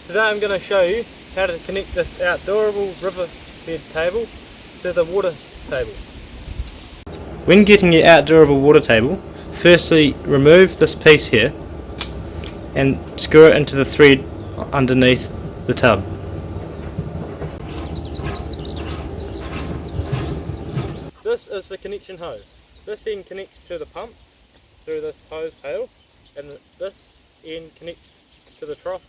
Today I'm going to show you how to connect this Outdorable Riverbed Table to the water table. When getting your Outdorable water table, firstly remove this piece here and screw it into the thread underneath the tub. This is the connection hose. This end connects to the pump through this hose tail, and this end connects to the trough,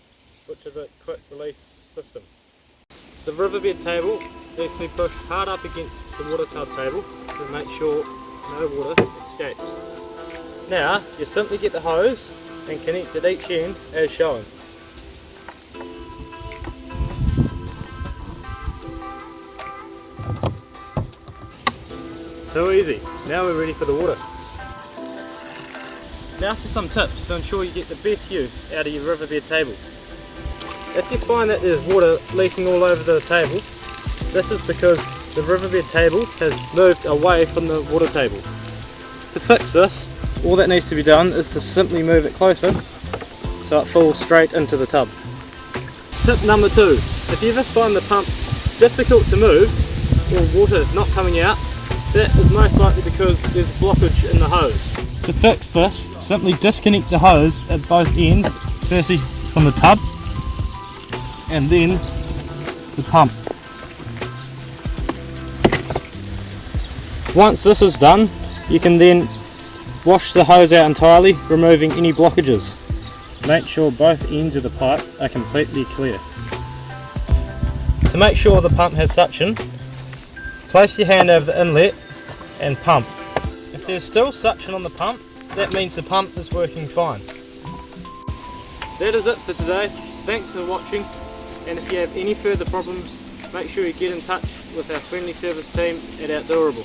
which is a quick release system. The riverbed table needs to be pushed hard up against the water tub table to make sure no water escapes. Now you simply get the hose and connect at each end as shown. So easy. Now we're ready for the water. Now for some tips to ensure you get the best use out of your riverbed table. If you find that there's water leaking all over the table, this is because the riverbed table has moved away from the water table. To fix this, all that needs to be done is to simply move it closer so it falls straight into the tub. Tip number 2. If you ever find the pump difficult to move or water not coming out, that is most likely because there's blockage in the hose. To fix this, simply disconnect the hose at both ends, firstly from the tub and then the pump. Once this is done, you can then wash the hose out entirely, removing any blockages. Make sure both ends of the pipe are completely clear. To make sure the pump has suction, place your hand over the inlet and pump. If there's still suction on the pump, that means the pump is working fine. That is it for today. Thanks for watching, and if you have any further problems, make sure you get in touch with our friendly service team at Outdorable.